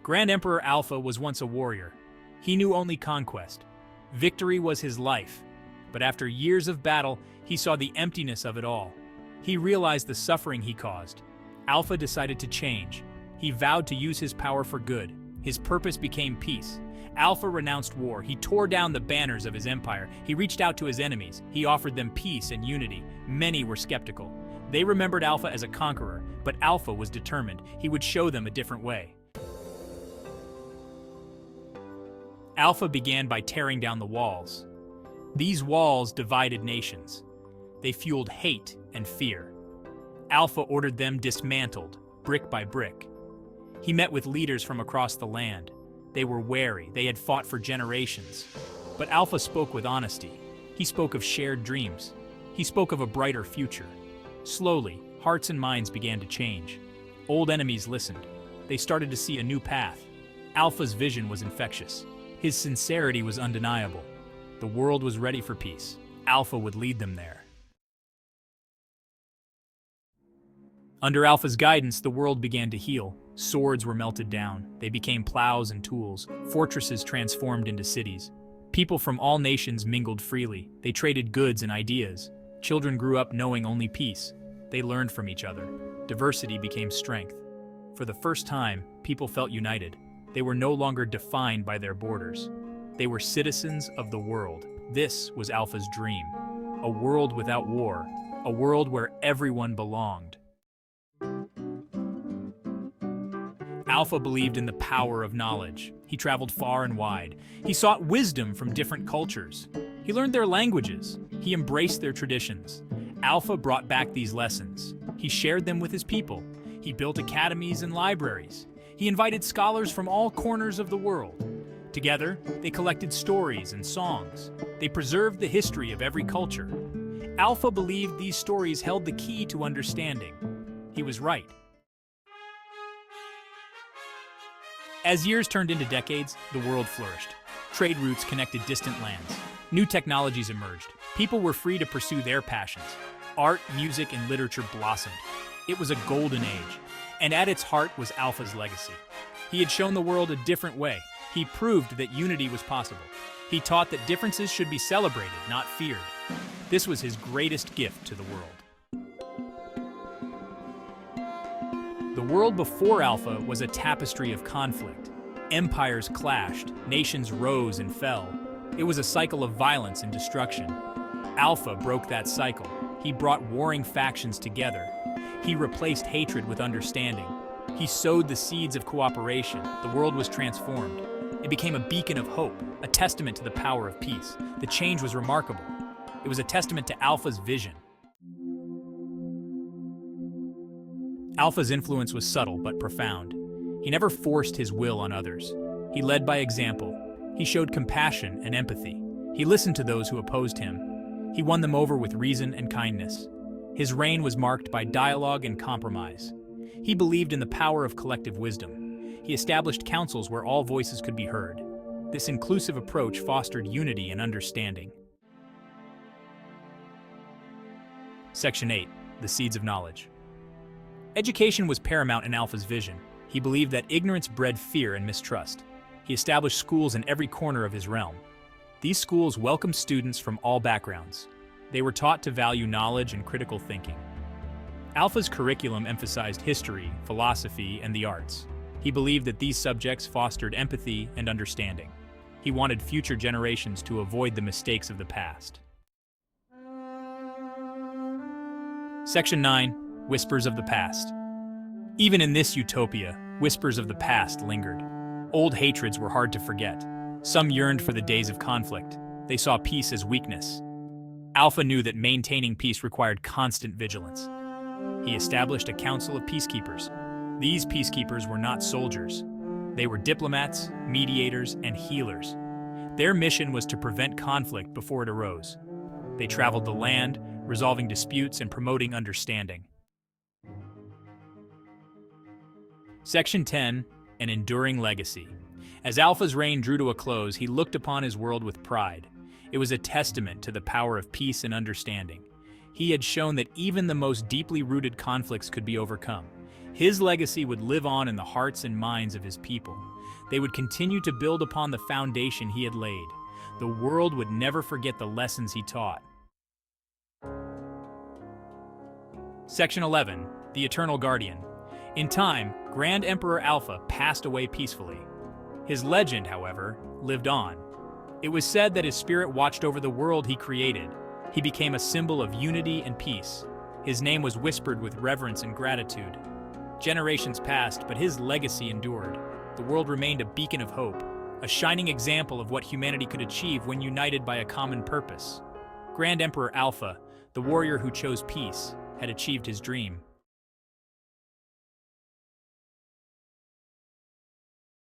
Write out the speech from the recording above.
Grand Emperor Alpha was once a warrior. He knew only conquest. Victory was his life. But after years of battle, he saw the emptiness of it all. He realized the suffering he caused. Alpha decided to change. He vowed to use his power for good. His purpose became peace. Alpha renounced war. He tore down the banners of his empire. He reached out to his enemies. He offered them peace and unity. Many were skeptical. They remembered Alpha as a conqueror, but Alpha was determined. He would show them a different way. Alpha began by tearing down the walls. These walls divided nations. They fueled hate and fear. Alpha ordered them dismantled, brick by brick. He met with leaders from across the land. They were wary. They had fought for generations. But Alpha spoke with honesty. He spoke of shared dreams. He spoke of a brighter future. Slowly, hearts and minds began to change. Old enemies listened. They started to see a new path. Alpha's vision was infectious. His sincerity was undeniable. The world was ready for peace. Alpha would lead them there. Under Alpha's guidance, the world began to heal. Swords were melted down. They became plows and tools. Fortresses transformed into cities. People from all nations mingled freely. They traded goods and ideas. Children grew up knowing only peace. They learned from each other. Diversity became strength. For the first time, people felt united. They were no longer defined by their borders. They were citizens of the world. This was Alpha's dream. A world without war. A world where everyone belonged. Alpha believed in the power of knowledge. He traveled far and wide. He sought wisdom from different cultures. He learned their languages. He embraced their traditions. Alpha brought back these lessons. He shared them with his people. He built academies and libraries. He invited scholars from all corners of the world. Together, they collected stories and songs. They preserved the history of every culture. Alpha believed these stories held the key to understanding. He was right. As years turned into decades, the world flourished. Trade routes connected distant lands. New technologies emerged. People were free to pursue their passions. Art, music, and literature blossomed. It was a golden age, and at its heart was Alpha's legacy. He had shown the world a different way. He proved that unity was possible. He taught that differences should be celebrated, not feared. This was his greatest gift to the world. The world before Alpha was a tapestry of conflict. Empires clashed, nations rose and fell. It was a cycle of violence and destruction. Alpha broke that cycle. He brought warring factions together. He replaced hatred with understanding. He sowed the seeds of cooperation. The world was transformed. It became a beacon of hope, a testament to the power of peace. The change was remarkable. It was a testament to Alpha's vision. Alpha's influence was subtle but profound. He never forced his will on others. He led by example. He showed compassion and empathy. He listened to those who opposed him. He won them over with reason and kindness. His reign was marked by dialogue and compromise. He believed in the power of collective wisdom. He established councils where all voices could be heard. This inclusive approach fostered unity and understanding. Section 8. The Seeds of Knowledge. Education was paramount in Alpha's vision. He believed that ignorance bred fear and mistrust. He established schools in every corner of his realm. These schools welcomed students from all backgrounds. They were taught to value knowledge and critical thinking. Alpha's curriculum emphasized history, philosophy, and the arts. He believed that these subjects fostered empathy and understanding. He wanted future generations to avoid the mistakes of the past. Section 9. Whispers of the Past. Even in this utopia, whispers of the past lingered. Old hatreds were hard to forget. Some yearned for the days of conflict. They saw peace as weakness. Alpha knew that maintaining peace required constant vigilance. He established a council of peacekeepers. These peacekeepers were not soldiers. They were diplomats, mediators, and healers. Their mission was to prevent conflict before it arose. They traveled the land, resolving disputes and promoting understanding. Section 10. An Enduring Legacy. As Alpha's reign drew to a close, he looked upon his world with pride. It was a testament to the power of peace and understanding. He had shown that even the most deeply rooted conflicts could be overcome. His legacy would live on in the hearts and minds of his people. They would continue to build upon the foundation he had laid. The world would never forget the lessons he taught. Section 11. The Eternal Guardian. In time, Grand Emperor Alpha passed away peacefully. His legend, however, lived on. It was said that his spirit watched over the world he created. He became a symbol of unity and peace. His name was whispered with reverence and gratitude. Generations passed, but his legacy endured. The world remained a beacon of hope, a shining example of what humanity could achieve when united by a common purpose. Grand Emperor Alpha, the warrior who chose peace, had achieved his dream.